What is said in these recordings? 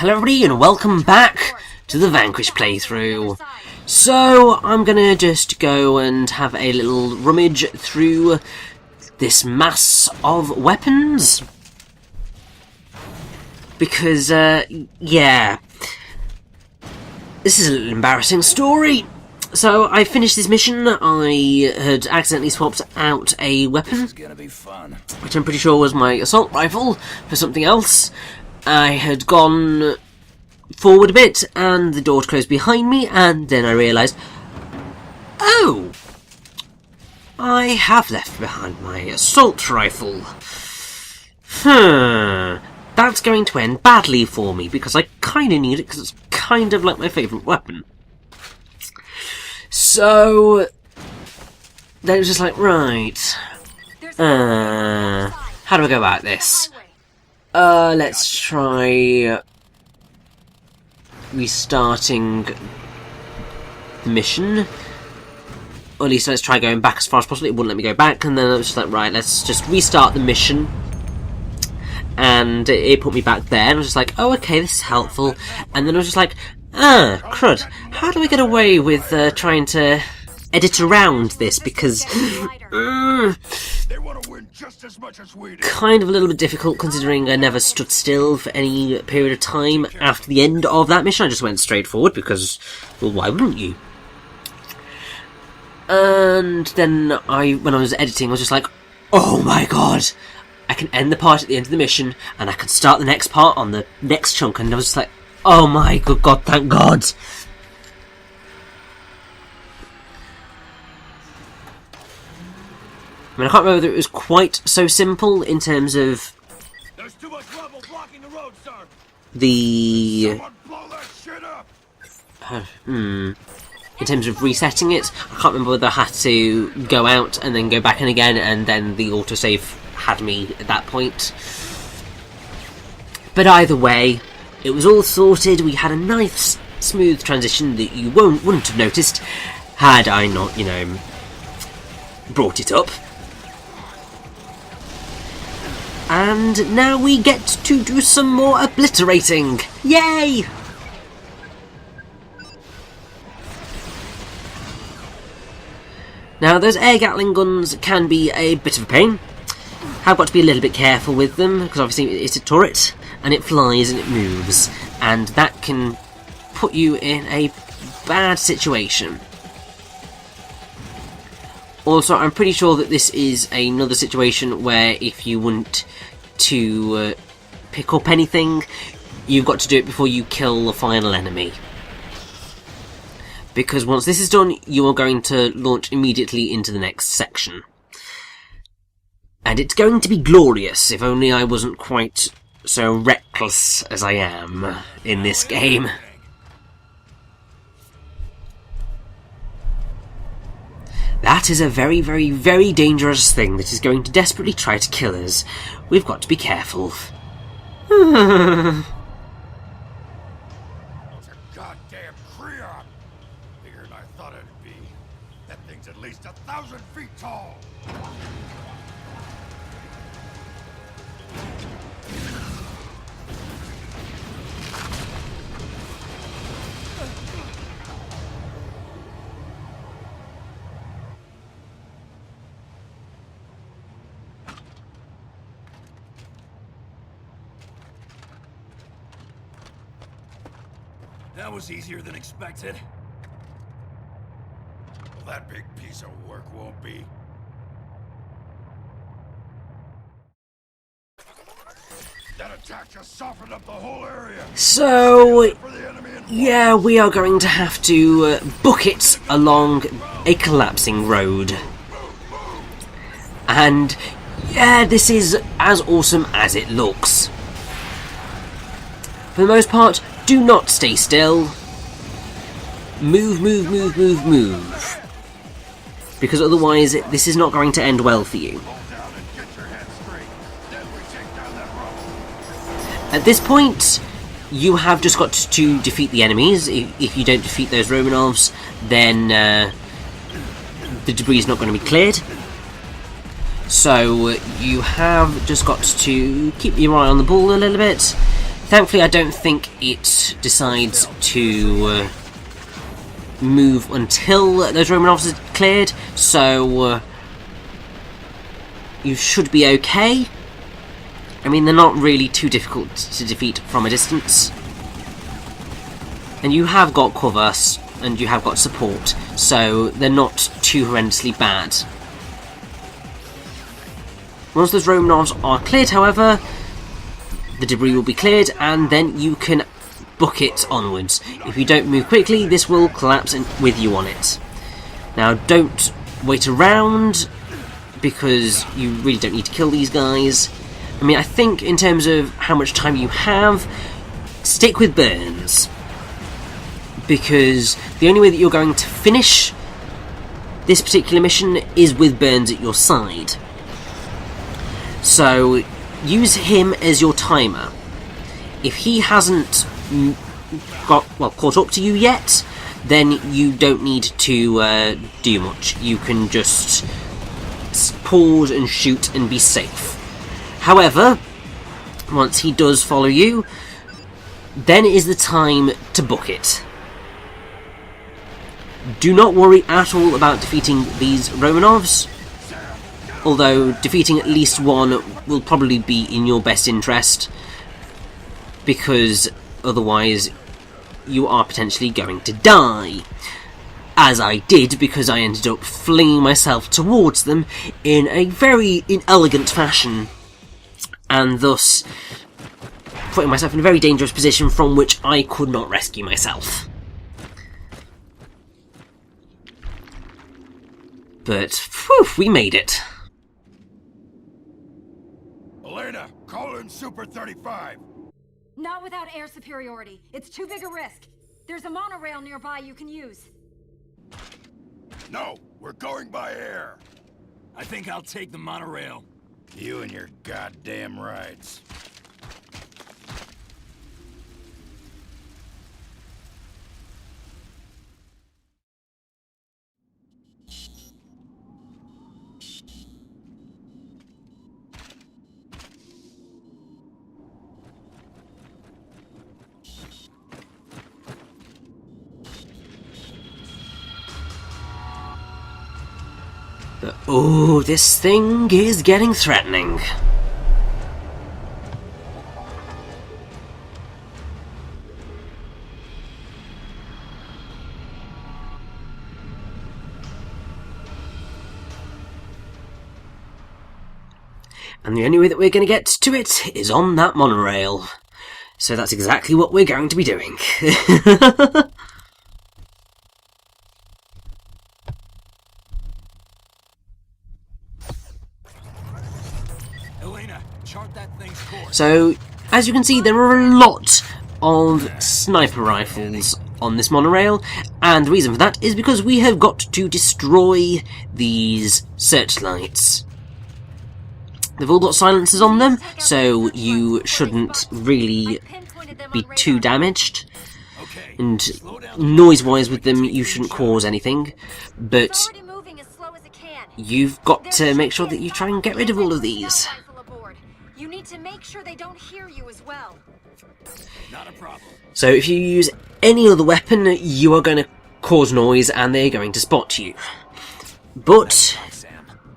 Hello everybody and welcome back to the Vanquish playthrough. So, I'm gonna just go and have a little rummage through this mass of weapons. Because, yeah. This is a little embarrassing story. So, I finished this mission. I had accidentally swapped out a weapon, which I'm pretty sure was my assault rifle, for something else. I had gone forward a bit, and the door closed behind me, and then I realised, oh, I have left behind my assault rifle. That's going to end badly for me, because I kind of need it, because it's kind of like my favourite weapon. So, then it was just like, right, how do I go about this? Let's try restarting the mission. Or at least let's try going back as far as possible. It wouldn't let me go back, and then I was just like, right, let's just restart the mission. And it put me back there, and I was just like, oh, okay, this is helpful. And then I was just like, crud, how do I get away with trying to edit around this? Because kind of a little bit difficult, considering I never stood still for any period of time after the end of that mission. I just went straight forward because, well, why wouldn't you? And then when I was editing, I was just like, oh my god, I can end the part at the end of the mission, and I can start the next part on the next chunk. And I was just like, oh my good god, thank god. I mean, I can't remember whether it was quite so simple in terms of There's too much rubble blocking the road, sir. Someone blow that shit up. In terms of resetting it. I can't remember whether I had to go out and then go back in again, and then the autosave had me at that point. But either way, it was all sorted. We had a nice, smooth transition that you wouldn't have noticed had I not, you know, brought it up. And now we get to do some more obliterating! Yay! Now, those air Gatling guns can be a bit of a pain. I've got to be a little bit careful with them, because obviously it's a turret, and it flies and it moves, and that can put you in a bad situation. Also, I'm pretty sure that this is another situation where if you want to pick up anything, you've got to do it before you kill the final enemy. Because once this is done, you are going to launch immediately into the next section. And it's going to be glorious, if only I wasn't quite so reckless as I am in this game. That is a very, very, very dangerous thing that is going to desperately try to kill us. We've got to be careful. It's a goddamn Creon. Bigger than I thought it'd be. That thing's at least 1,000 feet tall. That was easier than expected. Well, that big piece of work won't be. That attack just softened up the whole area. So, yeah, we are going to have to book it along a collapsing road. And, yeah, this is as awesome as it looks. For the most part, do not stay still. Move, move, move, move, move. Because otherwise, this is not going to end well for you. At this point, you have just got to defeat the enemies. If you don't defeat those Romanovs, then the debris is not going to be cleared. So you have just got to keep your eye on the ball a little bit, Thankfully, I don't think it decides to move until those Romanovs are cleared, so you should be okay. I mean, they're not really too difficult to defeat from a distance. And you have got cover, and you have got support, so they're not too horrendously bad. Once those Romanovs are cleared, however, the debris will be cleared, and then you can book it onwards. If you don't move quickly, this will collapse with you on it. Now, don't wait around, because you really don't need to kill these guys. I mean, I think in terms of how much time you have, stick with burns. Because the only way that you're going to finish this particular mission is with burns at your side. So, use him as your timer. If he hasn't caught up to you yet, then you don't need to do much. You can just pause and shoot and be safe. However, once he does follow you, then is the time to book it. Do not worry at all about defeating these Romanovs, although defeating at least one will probably be in your best interest, because otherwise you are potentially going to die. As I did, because I ended up flinging myself towards them in a very inelegant fashion, and thus putting myself in a very dangerous position from which I could not rescue myself. But, whew, we made it. Elena, call in Super 35. Not without air superiority. It's too big a risk. There's a monorail nearby you can use. No, we're going by air. I think I'll take the monorail. You and your goddamn rides. But, oh, this thing is getting threatening. And the only way that we're going to get to it is on that monorail. So that's exactly what we're going to be doing. Elena, chart that thing's course. So, as you can see, there are a lot of sniper rifles on this monorail, and the reason for that is because we have got to destroy these searchlights. They've all got silencers on them, so you shouldn't really be too damaged. And noise-wise with them, you shouldn't cause anything. But you've got to make sure that you try and get rid of all of these. You need to make sure they don't hear you as well. Not a problem. So if you use any other weapon, you are going to cause noise and they're going to spot you. But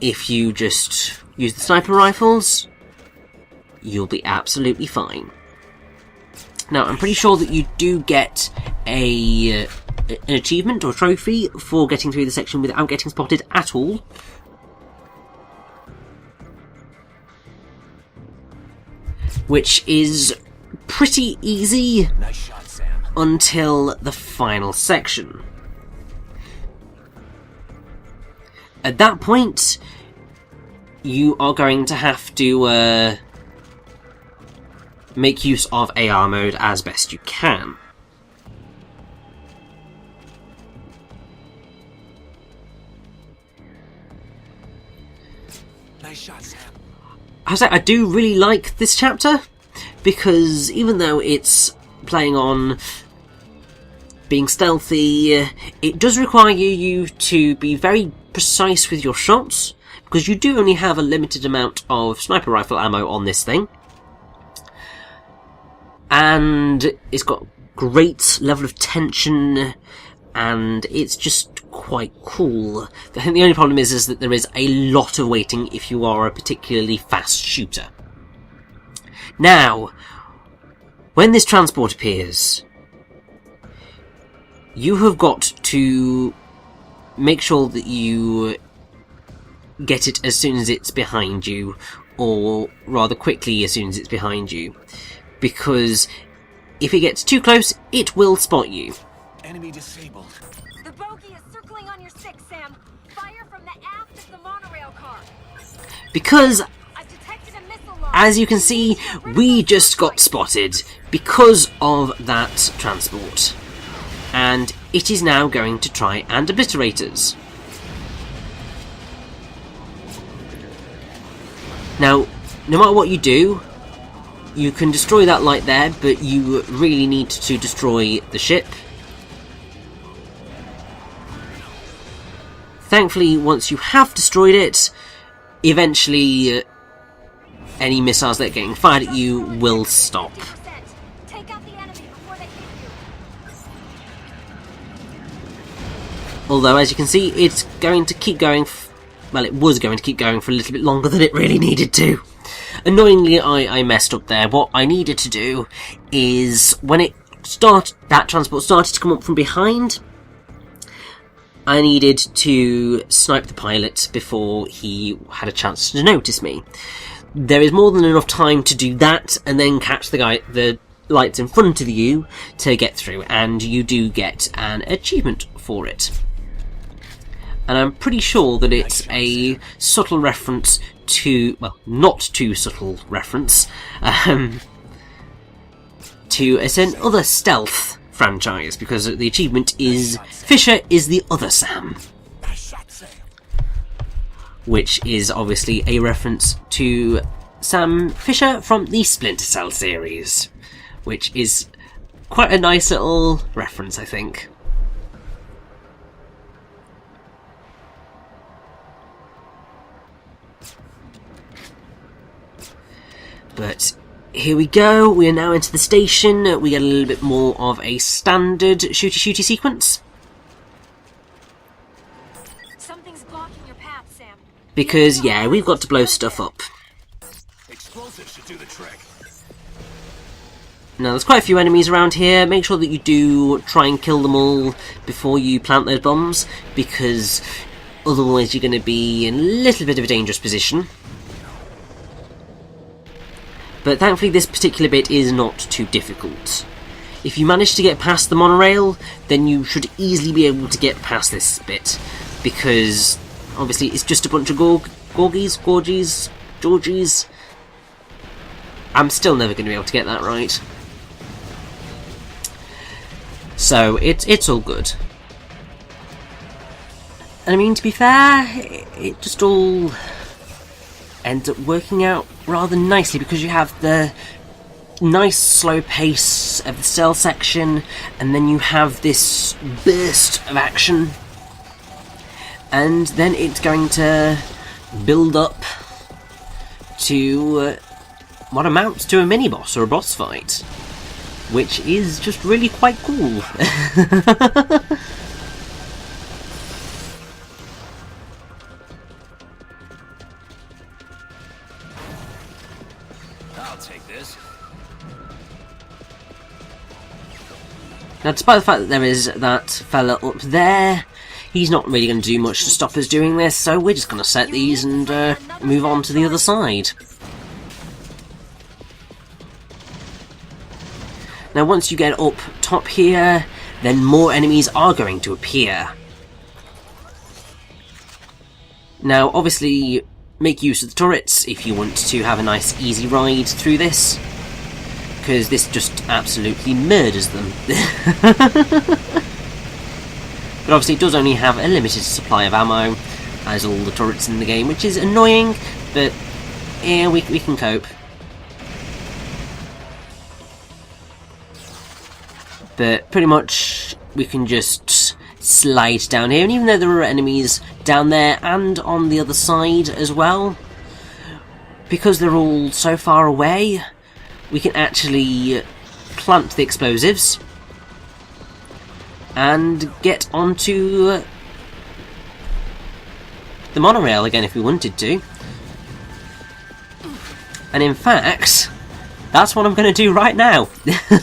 if you just use the sniper rifles, you'll be absolutely fine. Now, I'm pretty sure that you do get an achievement or trophy for getting through the section without getting spotted at all. Which is pretty easy until the final section. At that point, you are going to have to make use of AR mode as best you can. Nice shot, Sam. I do really like this chapter, because even though it's playing on being stealthy, it does require you to be very precise with your shots, because you do only have a limited amount of sniper rifle ammo on this thing. and it's got great level of tension, and it's just quite cool. I think the only problem is that there is a lot of waiting if you are a particularly fast shooter. Now, when this transport appears, you have got to make sure that you get it as soon as it's behind you, or rather quickly as soon as it's behind you, because if it gets too close, it will spot you. Enemy disabled. The bogey is circling on your 6, Sam. Fire from the aft of the monorail car. Because, I've detected a missile launch. as you can see, we just got spotted because of that transport. And it is now going to try and obliterate us. Now, no matter what you do, you can destroy that light there, but you really need to destroy the ship. Thankfully, once you have destroyed it, eventually any missiles that are getting fired at you will stop. Take out the enemy before they hit you. Although, as you can see, it's going to keep going. Well, it was going to keep going for a little bit longer than it really needed to. Annoyingly, I messed up there. What I needed to do is, when that transport started to come up from behind, I needed to snipe the pilot before he had a chance to notice me. There is more than enough time to do that, and then catch the lights in front of you to get through, and you do get an achievement for it. And I'm pretty sure that it's a subtle reference to, well, not too subtle reference, to a certain other stealth franchise, because the achievement is Fisher is the other Sam, which is obviously a reference to Sam Fisher from the Splinter Cell series, which is quite a nice little reference, I think. But here we go, we are now into the station. We get a little bit more of a standard shooty sequence. Something's blocking your path, Sam. Because, yeah, we've got to blow stuff up. Explosives should do the trick. Now, there's quite a few enemies around here. Make sure that you do try and kill them all before you plant those bombs, because otherwise you're going to be in a little bit of a dangerous position. But thankfully this particular bit is not too difficult. If you manage to get past the monorail, then you should easily be able to get past this bit, because obviously it's just a bunch of Georgies. I'm still never going to be able to get that right. So it's all good. And I mean, to be fair, it just all ends up working out rather nicely, because you have the nice slow pace of the stealth section, and then you have this burst of action, and then it's going to build up to what amounts to a mini-boss or a boss fight, which is just really quite cool. I'll take this. Now, despite the fact that there is that fella up there, he's not really going to do much to stop us doing this, so we're just going to set these and move on to the other side. Now, once you get up top here, then more enemies are going to appear. Now, obviously, make use of the turrets if you want to have a nice easy ride through this, because this just absolutely murders them. But obviously it does only have a limited supply of ammo, as all the turrets in the game, which is annoying, but yeah, we can cope. But pretty much we can just slide down here, and even though there are enemies down there and on the other side as well, because they're all so far away, we can actually plant the explosives and get onto the monorail again if we wanted to. And in fact, that's what I'm going to do right now. Get back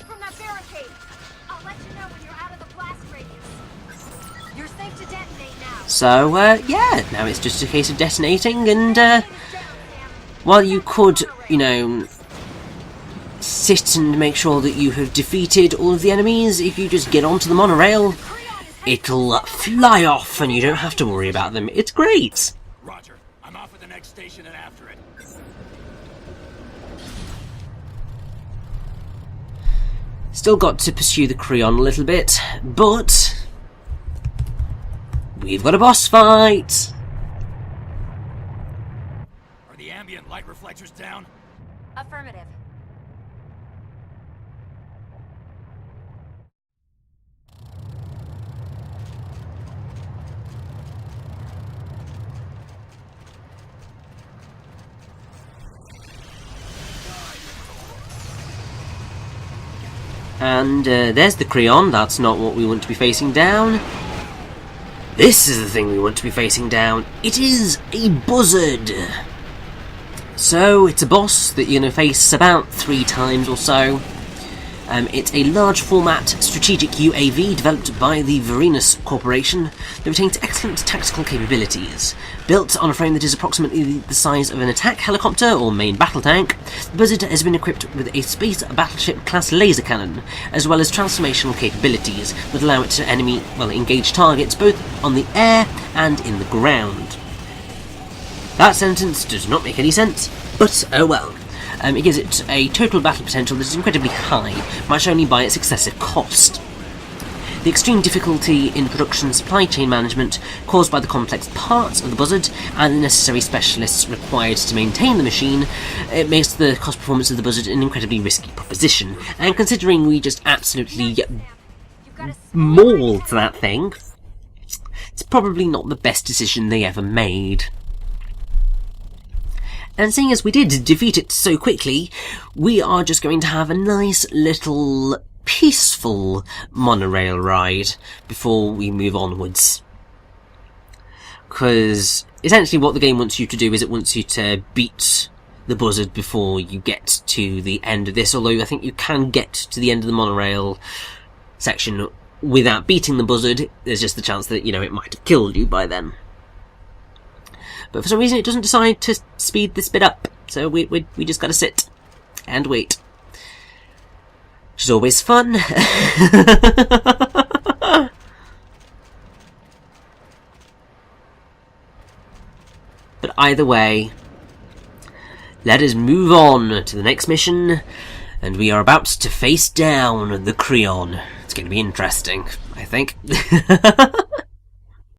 from that barricade. I'll let you know when you're out of the blast radius. You're safe to detonate now. So, yeah, now it's just a case of detonating, and, while you could, you know, sit and make sure that you have defeated all of the enemies, if you just get onto the monorail, it'll fly off and you don't have to worry about them. It's great! Roger. I'm off at the next station and after it. Still got to pursue the Creon a little bit, but we've got a boss fight! Are the ambient light reflectors down? Affirmative. And there's the Creon. That's not what we want to be facing down. This is the thing we want to be facing down. It is a buzzard. So it's a boss that you're going to face about 3 times or so. It's a large format strategic UAV developed by the Villainous Corporation that retains excellent tactical capabilities. Built on a frame that is approximately the size of an attack helicopter or main battle tank, the Buzzard has been equipped with a space battleship class laser cannon, as well as transformational capabilities that allow it to engage targets both on the air and in the ground. That sentence does not make any sense, but oh well. It gives it a total battle potential that is incredibly high, matched only by its excessive cost. The extreme difficulty in production supply chain management caused by the complex parts of the Buzzard and the necessary specialists required to maintain the machine, it makes the cost performance of the Buzzard an incredibly risky proposition. And considering we just absolutely mauled that thing, it's probably not the best decision they ever made. And seeing as we did defeat it so quickly, we are just going to have a nice little peaceful monorail ride before we move onwards. Because essentially what the game wants you to do is it wants you to beat the Buzzard before you get to the end of this, although I think you can get to the end of the monorail section without beating the Buzzard. There's just the chance that, you know, it might have killed you by then. But for some reason it doesn't decide to speed this bit up, so we just gotta sit and wait. Which is always fun. But either way, let us move on to the next mission, and we are about to face down the Creon. It's going to be interesting, I think.